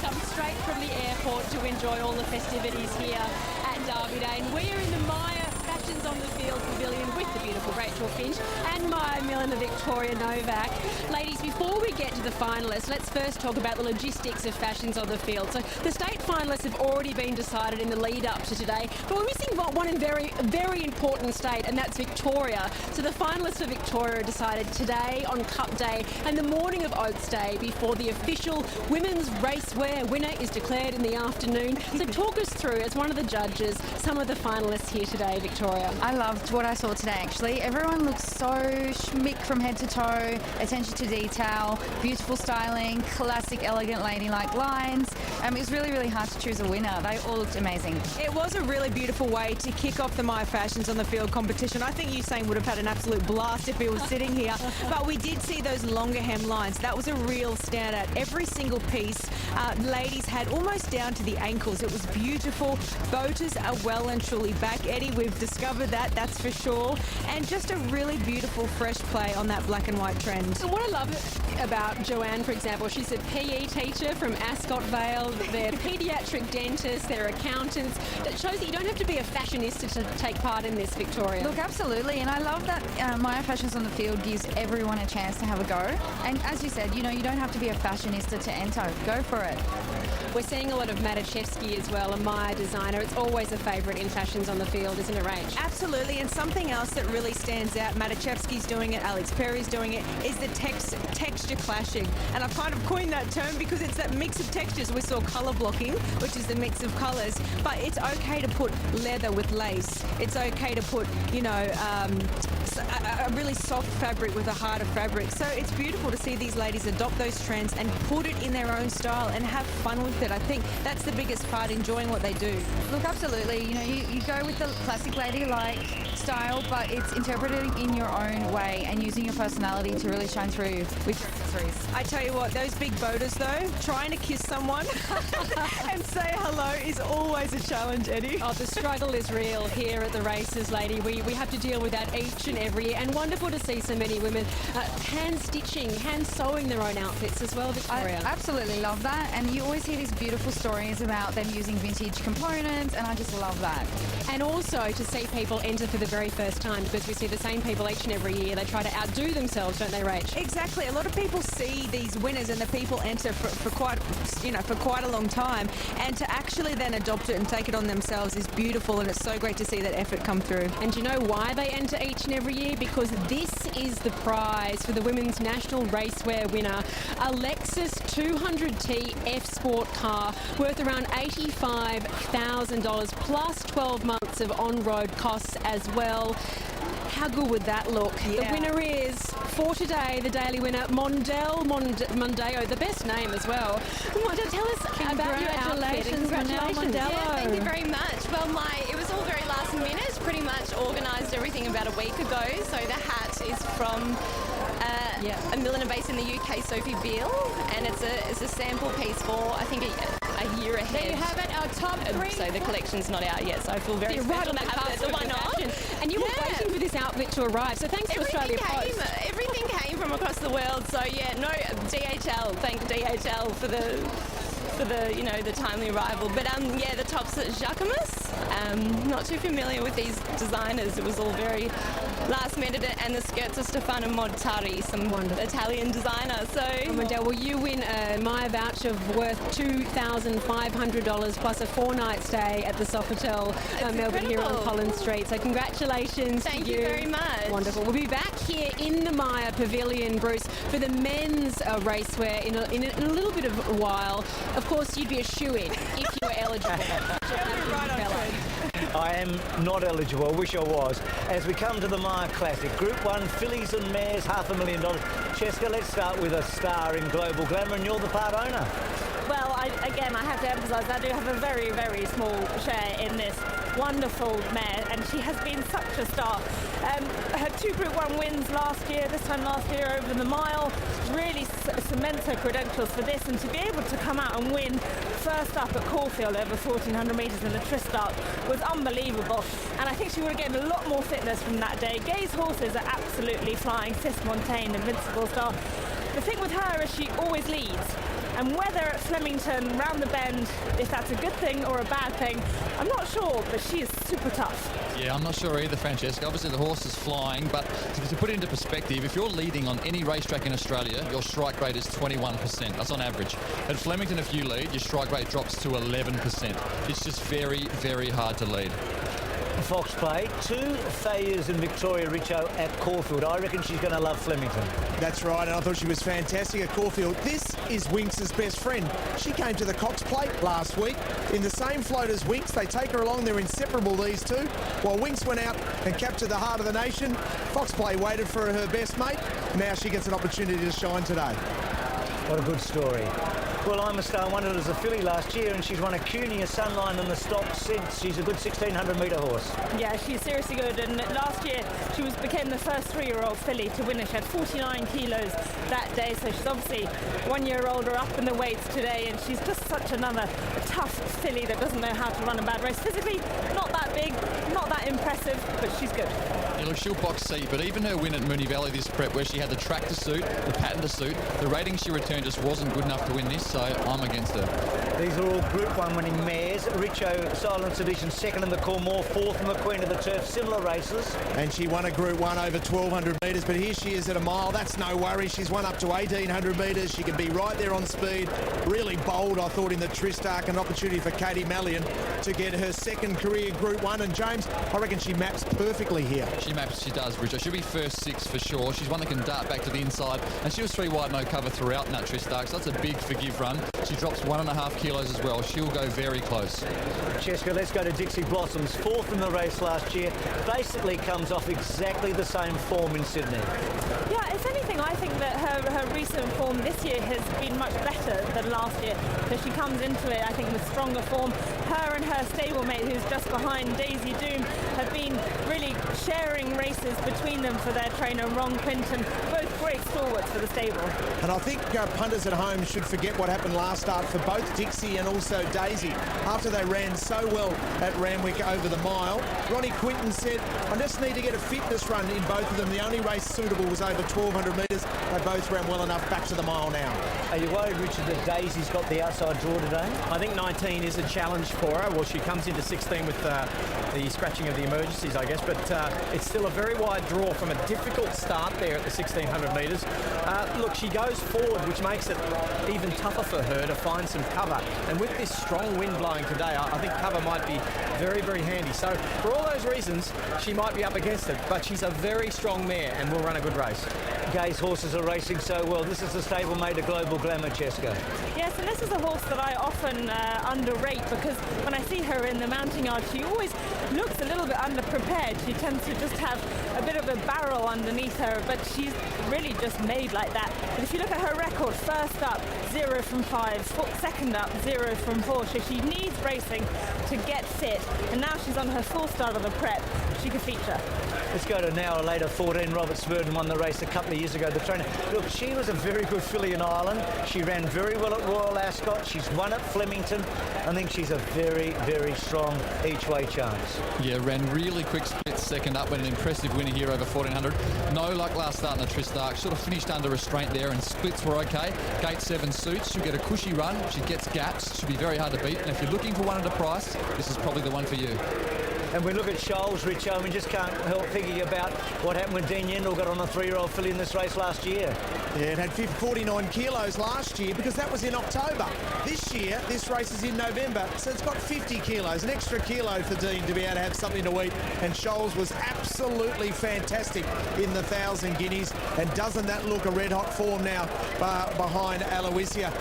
come straight from the airport to enjoy all the festivities here at Derby Day. And we are in the Myer Fashions on the Field Pavilion with the beautiful Rachel Finch and my Milena Victoria Novak. Ladies, before we get to the finalists, let's first talk about the logistics of Fashions on the Field. So the state finalists have already been decided in the lead up to today, but we're missing one very important state, and that's Victoria. So the finalists for Victoria are decided today on Cup Day and the morning of Oaks Day before the official women's racewear winner is declared in the afternoon. So talk us through, as one of the judges, some of the finalists here today, Victoria. I loved what I saw today, actually. Everyone looks so schmick from head to toe, attention to detail, beautiful styling, classic, elegant, ladylike lines. It was really hard to choose a winner. They all looked amazing. It was a really beautiful way to kick off the Myer Fashions on the Field competition. I think Usain would have had an absolute blast if he was sitting here. But we did see those longer hem lines. That was a real standout. Every single piece, ladies had almost down to the ankles. It was beautiful. Boaters are well and truly back, Eddie. We've discovered that, that's for sure. And just a really beautiful, fresh play on that black and white trend. And what I love about Joanne, for example, she's a PE teacher from Ascot Vale. They're paediatric dentists, they're accountants. That shows that you don't have to be a fashionista to take part in this, Victoria. Look, absolutely, and I love that Myer Fashions on the Field gives everyone a chance to have a go. And as you said, you don't have to be a fashionista to enter. Go for it. We're seeing a lot of Matiszewski as well, a Myer designer. It's always a favourite in Fashions on the Field, isn't it, Rach? Absolutely, and something else that really stands out, Matiszewski's doing it, Alex Perry's doing it, is the texture clashing. And I've kind of coined that term because it's that mix of textures. We saw colour blocking, which is the mix of colours, but it's okay to put leather with lace. It's okay to put, a really soft fabric with a harder fabric. So it's beautiful to see these ladies adopt those trends and put it in their own style and have fun with it. I think that's the biggest part, enjoying what they do. Look, absolutely. You go with the classic ladylike style, but it's interpreted in your own way and using your personality to really shine through with your accessories. I tell you what, those big boaters though, trying to kiss someone and say hello is always a challenge, Eddie. Oh, the struggle is real here at the races, lady. We have to deal with that each and every year, and wonderful to see so many women hand stitching, hand sewing their own outfits as well, Victoria. I absolutely love that, and you always hear these beautiful stories about them using vintage components, and I just love that. And also to see people enter for the very first time, because we see the same people each and every year. They try to outdo themselves, don't they, Rach? Exactly. A lot of people see these winners and the people enter for quite a long time, and to actually then adopt it and take it on themselves is beautiful, and it's so great to see that effort come through. And do you know why they enter each and every year? Because this is the prize for the Women's National Racewear winner, a Lexus 200T F Sport car worth around $85,000 plus 12 months of on-road costs as well. How good would that look? Yeah. The winner is, for today, the daily winner, Mondeo, the best name as well. Mondeo, tell us about your outfit. Congratulations. Yeah, thank you very much. Well, it was all very last minute. Pretty much organised everything about a week ago. So the hat is from a milliner based in the UK, Sophie Beale, and it's a sample piece for, I think, a year ahead. There you have it, our top three. So the collection's not out yet, so I feel very special to have the one on. And you were waiting for this outfit to arrive, so thanks to Australia Post. Everything came from across the world, so yeah, no, DHL, thank DHL for the timely arrival. But the top's at Jacquemus. Not too familiar with these designers. It was all very last minute, and the skirts are Stefano Montari, some Italian designer. So, Mondale, will you win a Myer voucher worth $2,500 plus a 4-night stay at the Sofitel Melbourne here on Collins Street. So congratulations to you. Thank you very much. Wonderful. We'll be back here in the Myer Pavilion, Bruce, for the men's racewear in a little bit of a while. Of course, you'd be a shoo-in if you were eligible. I am not eligible. I wish I was. As we come to the Myer Classic, Group 1, fillies and mares, $500,000. Cheska, let's start with a star in global glamour, and you're the part owner. Well, I have to emphasise I do have a very small share in this wonderful mare, and she has been such a star. Her 2 Group 1 wins last year, this time last year over the mile, really cements her credentials for this, and to be able to come out and win first up at Caulfield over 1,400 metres in the Tristart was unbelievable, and I think she would have gained a lot more fitness from that day. Gay's horses are absolutely flying, Sis Montaigne, Invincible Star. The thing with her is she always leads, And whether at Flemington, round the bend, if that's a good thing or a bad thing, I'm not sure, but she is super tough. Yeah, I'm not sure either, Francesca. Obviously, the horse is flying, but to put it into perspective, if you're leading on any racetrack in Australia, your strike rate is 21%. That's on average. At Flemington, if you lead, your strike rate drops to 11%. It's just very, very hard to lead. Fox Play, 2 failures in Victoria Richo at Caulfield. I reckon she's going to love Flemington. That's right, and I thought she was fantastic at Caulfield. This is Winx's best friend. She came to the Cox Plate last week in the same float as Winx. They take her along, they're inseparable, these two. While Winx went out and captured the heart of the nation, Fox Play waited for her best mate. Now she gets an opportunity to shine today. What a good story. Well, I'm a Star won it as a filly last year, and she's won a Cuny, a Sunline and the stock since. She's a good 1,600-metre horse. Yeah, she's seriously good. And last year, she became the first 3-year-old filly to win it. She had 49 kilos that day, so she's obviously 1 year older, up in the weights today, and she's just such another tough filly that doesn't know how to run a bad race. Physically, not that big, not that impressive, but she's good. Yeah, look, she'll box seat, but even her win at Moonee Valley this prep, where she had the track to suit, the pattern to suit, the rating she returned just wasn't good enough to win this, so I'm against her. These are all Group 1 winning mares. Richo, Silence Edition, second in the Cormore, fourth in the Queen of the Turf. Similar races. And she won a Group 1 over 1,200 metres, but here she is at a mile. That's no worry. She's won up to 1,800 metres. She can be right there on speed. Really bold, I thought, in the Tristarc. An opportunity for Katie Mallion to get her second career Group 1. And James, I reckon she maps perfectly here. She does, Richo. She'll be first 6 for sure. She's one that can dart back to the inside, and she was 3 wide, no cover throughout in that Tristarc, so that's a big forgive run. She drops 1.5 kilos as well. She'll go very close. Cheska, let's go to Dixie Blossoms. Fourth in the race last year. Basically comes off exactly the same form in Sydney. Yeah, if anything, I think that her recent form this year has been much better than last year. So she comes into it, I think, with stronger form. Her and her stablemate, who's just behind, Daisy Doom, have been really sharing races between them for their trainer, Ron Quinton. Both great stalwarts for the stable. And I think punters at home should forget what happened last start for both Dixie and also Daisy. After they ran so well at Randwick over the mile, Ronnie Quinton said, I just need to get a fitness run in both of them. The only race suitable was over 1,200 metres. They both ran well enough back to the mile now. Are you worried, Richard, that Daisy's got the outside draw today? I think 19 is a challenge for her. Well, she comes into 16 with the scratching of the emergencies, I guess, but it's still a very wide draw from a difficult start there at the 1,600 metres. Look, she goes forward, which makes it even tougher for her to find some cover. And with this strong wind blowing today, I think cover might be very, very handy. So for all those reasons, she might be up against it, but she's a very strong mare and will run a good race. Gay's horses are racing so well. This is the stablemate of Global Glamour, Cheska. Yes, and this is a horse that I often underrate, because when I see her in the mounting yard, she always looks a little bit underprepared. She tends to just have a bit of a barrel underneath her, but she's really just made like that. And if you look at her record, first up, 0 from 5, second up, 0 from 4. So she needs racing to get fit, and now she's on her 4th start of the prep. She could feature. Let's go to now later 14. Robert Spurden won the race a couple of years ago. The trainer. Look, she was a very good filly in Ireland. She ran very well at Royal Ascot. She's won at Flemington. I think she's a very, very strong each-way chance. Yeah, ran really quick splits second up, with an impressive winner here over 1,400. No luck last start in the Tristarc. Sort of finished under restraint there, and splits were okay. Gate 7 suits. She'll get a cushy run. She gets gaps. She'll be very hard to beat. And if you're looking for one at a price, this is probably the one for you. And we look at Shoals, Richo, we just can't help thinking about what happened when Dean Yendall got on a 3-year-old filly in this race last year. Yeah, it had 49 kilos last year because that was in October. This year, this race is in November, so it's got 50 kilos, an extra kilo for Dean to be able to have something to eat. And Shoals was absolutely fantastic in the 1,000 guineas. And doesn't that look a red-hot form now behind Aloysia?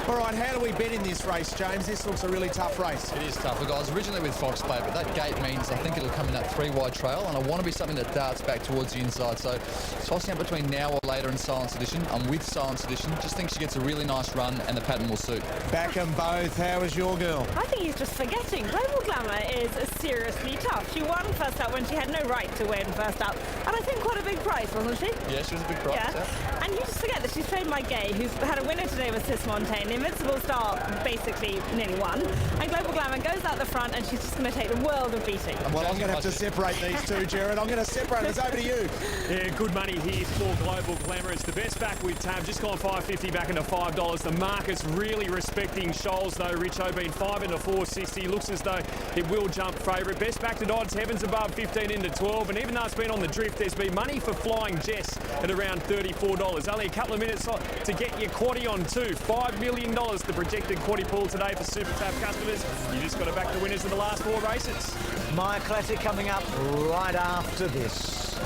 All right, how do we bet in this race, James? This looks a really tough race. It is tough. Look, I was originally with Fox Play, but that gate means I think it'll come in that 3-wide trail, and I want to be something that darts back towards the inside. So tossing up between now or later and Silence Edition. I'm with Silence Edition. Just think she gets a really nice run, and the pattern will suit. Back them both. How is your girl? I think he's just forgetting. Global Glamour is seriously tough. She won first up when she had no right to win first up. And I think quite a big price, wasn't she? Yeah, she was a big price. Yeah. And you just forget that she's trained by Gay, who's had a winner today with Sis Montaigne. The Invincible Star basically nearly won. And Global Glamour goes out the front, and she's just going to take the world of beating. Well, I'm going to have to separate these two, Jared. I'm going to separate us. Over to you. Yeah, good money here for Global Glamour. It's the best back with Tab, just gone $5.50 back into $5. The market's really respecting Shoals, though. Richo being 5 into $4.60. Looks as though it will jump favourite. Best back to odds, Heavens above 15 into 12. And even though it's been on the drift, there's been money for Flying Jess at around $34. Only a couple of minutes to get your quaddie on too. $5 million the projected quaddie pool today for Super Tab customers. You just got to back the winners of the last 4 races. Myer Classic coming up right after this.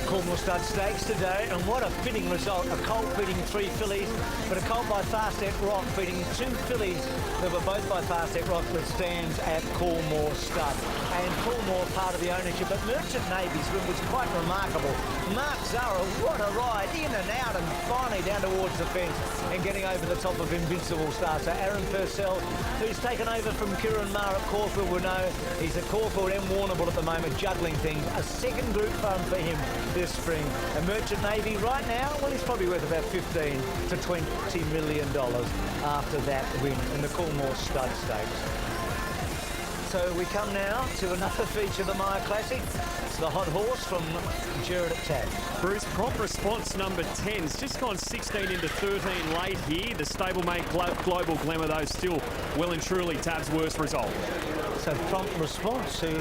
Cornwall Stud Stakes today, and what a fitting result. A colt beating 3 fillies, but a colt by Fastnet Rock beating 2 fillies that were both by Fastnet Rock that stands at Cornwall Stud. And Cornwall part of the ownership, but Merchant Navy's win was quite remarkable. Mark Zara, what a ride, in and out and finally down towards the fence and getting over the top of Invincible Star. So Aaron Purcell, who's taken over from Kieran Maher at Caulfield, will know he's at Caulfield and Warrnambool at the moment, juggling things. A second group fun for him this spring. And Merchant Navy right now, well, he's probably worth about $15 to $20 million after that win in the Cornwall Stud Stakes. So we come now to another feature of the Myer Classic. It's the hot horse from Jared at Tab. Bruce, prompt response number 10. It's just gone 16 into 13 late here. The stablemate Global Glamour, though, still well and truly Tab's worst result. So Prompt Response, who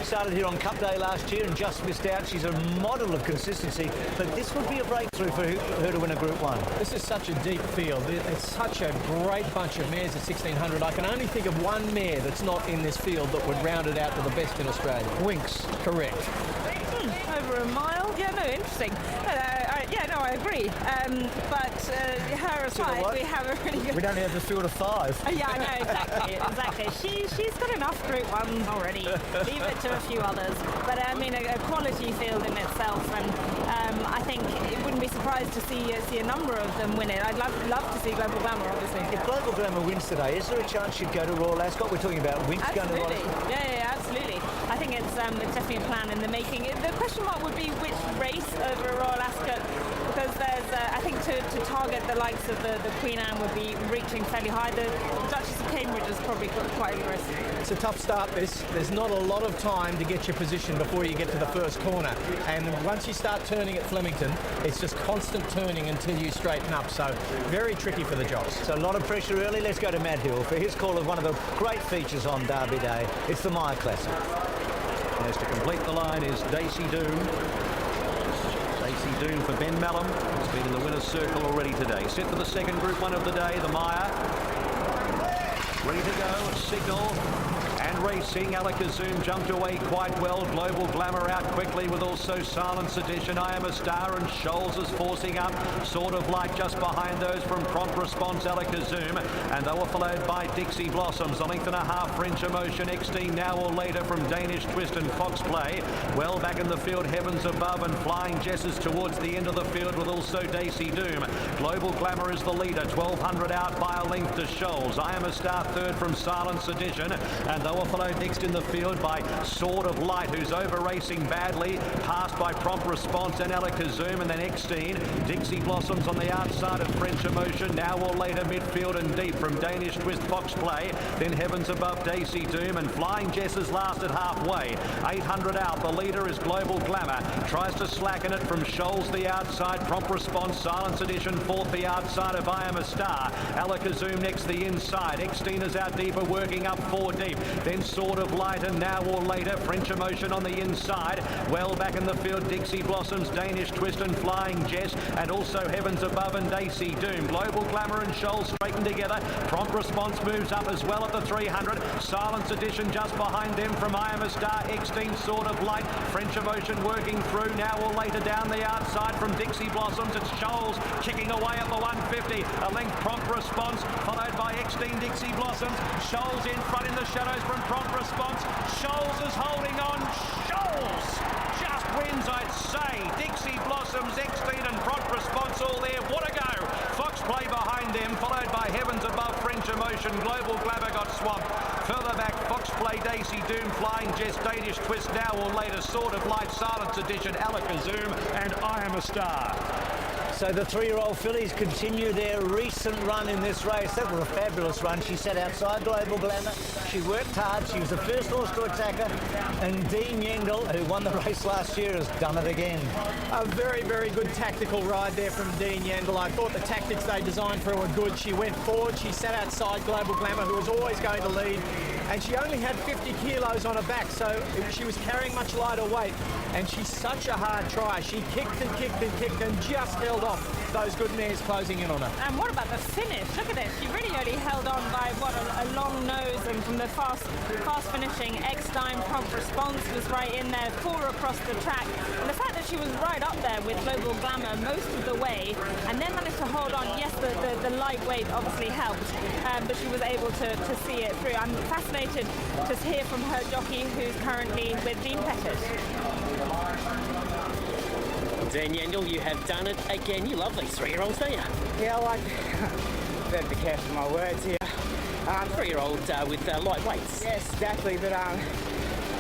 started here on Cup Day last year and just missed out. She's a model of consistency, but this would be a breakthrough for her to win a Group 1. This is such a deep field. It's such a great bunch of mares at 1600. I can only think of one mare that's not in this field that would round it out to the best in Australia. Winks. Correct. Over a mile? Yeah, no, interesting. I agree. But her aside, we have a really good... We don't have the field of 5. Yeah, I know, exactly. She's got enough Group 1s already. Leave it to a few others. But I mean, a quality field in itself, and I think it wouldn't be surprised to see a number of them win it. I'd love to see Global Glamour, obviously. If Global Glamour wins today, is there a chance she'd go to Royal Ascot? We're talking about Winks going to Royal Ascot. Yeah, absolutely. I think it's definitely a plan in the making. The question mark would be which race over Royal Ascot, because there's, I think to target the likes of the Queen Anne would be reaching fairly high. The Duchess of Cambridge is probably quite rigorous. It's a tough start, this. There's not a lot of time to get your position before you get to the first corner. And once you start turning at Flemington, it's just constant turning until you straighten up. So very tricky for the jocks. So a lot of pressure early. Let's go to Matt Hill for his call of one of the great features on Derby Day. It's the Myer Classic. Yes, to complete the line is Daisy Doom. Daisy Doom for Ben Mallam. He's been in the winner's circle already today. Set for the second Group 1 of the day, the Myer. Ready to go, a signal. And racing, Alakazam jumped away quite well. Global Glamour out quickly with also Silence Edition. I Am a Star, and Shoals is forcing up. Sort of Light just behind those from Prompt Response, Alakazam. And they were followed by Dixie Blossoms. A length and a half, French Emotion. XD Now or Later from Danish Twist and Fox Play. Well back in the field, Heavens Above and Flying Jesses towards the end of the field with also Daisy Doom. Global Glamour is the leader. 1200 out by a length to Shoals. I Am a Star third from Silence Edition. And they were followed next in the field by Sword of Light, who's over racing badly, passed by Prompt Response and Alakazam, and then X-teen. Dixie Blossoms on the outside of French Emotion, Now or Later midfield and deep from Danish Twist Fox Play, then Heavens Above Daisy Doom, and Flying Jesses last at halfway. 800 out, the leader is Global Glamour, tries to slacken it from Shoals the outside, Prompt Response, Silence Edition fourth the outside of I Am a Star, Alakazam next the inside, X-teen is out deeper working up 4 deep, then Sword of Light and Now or Later, French Emotion on the inside, well back in the field, Dixie Blossoms, Danish Twist and Flying Jess, and also Heavens Above and Daisy Doom. Global Glamour and Shoals straighten together, Prompt Response moves up as well at the 300, Silence Edition just behind them from I Am a Star, X-teen Sword of Light, French Emotion working through, Now or Later down the outside from Dixie Blossoms, it's Shoals kicking away at the 150, a length Prompt Response, followed by X-teen Dixie Blossoms, Shoals in front in the shadows from Prompt Response. Shoals is holding on. Shoals just wins, I'd say. Dixie Blossoms, X-teen and Prompt Response all there. What a go. Fox Play behind them, followed by Heavens Above, French Emotion. Global Glamour got Lucy Doom flying Jess Danish Twist now or later Sword of Light Silence Edition Alakazam and I Am a Star. So the 3-year-old fillies continue their recent run in this race. That was a fabulous run. She sat outside Global Glamour. She worked hard. She was the first horse to attack her. And Dean Yendel, who won the race last year, has done it again. A very, very good tactical ride there from Dean Yendel. I thought the tactics they designed for her were good. She went forward. She sat outside Global Glamour, who was always going to lead. And she only had 50 kilos on her back, so she was carrying much lighter weight. And she's such a hard try. She kicked and kicked and kicked and just held off those good mares closing in on her. And what about the finish? Look at this. She really only held on by a long nose, and from the fast finishing, X-Dime prompt response was right in there, four across the track. And the fact that she was right up there with Global Glamour most of the way, and then managed to hold on. Yes, the lightweight obviously helped, but she was able to see it through. I'm fascinated to hear from her jockey, who's currently with Dean Pettit. Dean Yendel, you have done it again. You love these 3-year-olds, don't you? Yeah, I like better be careful with my words here. 3-year-old with light weights. Yes, exactly, but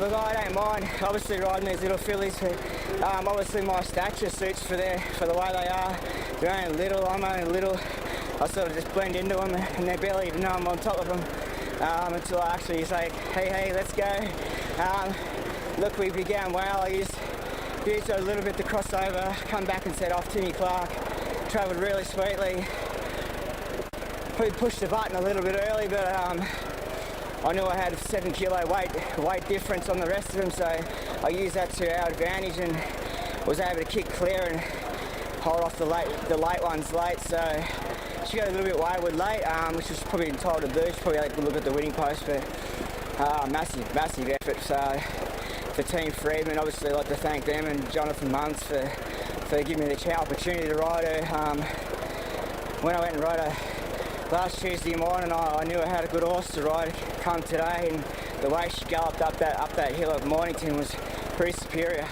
look, I don't mind obviously riding these little fillies. Obviously my stature suits for the way they are. They're only little, I'm only little. I sort of just blend into them and they barely even know I'm on top of them until I actually say, hey, let's go. Look, we began well. I used a little bit to cross over, come back and set off Timmy Clark. Travelled really sweetly. Probably pushed the button a little bit early, but I knew I had a 7 kilo weight difference on the rest of them, so I used that to our advantage and was able to kick clear and hold off the late ones late. So she got a little bit wayward late, which was probably entitled to do. She probably had a good look at the winning post, but massive effort. So for Team Freedman, obviously I'd like to thank them and Jonathan Munns for giving me the opportunity to ride her. When I went and rode her last Tuesday morning, I knew I had a good horse to ride come today, and the way she galloped up that hill at Mornington was pretty superior.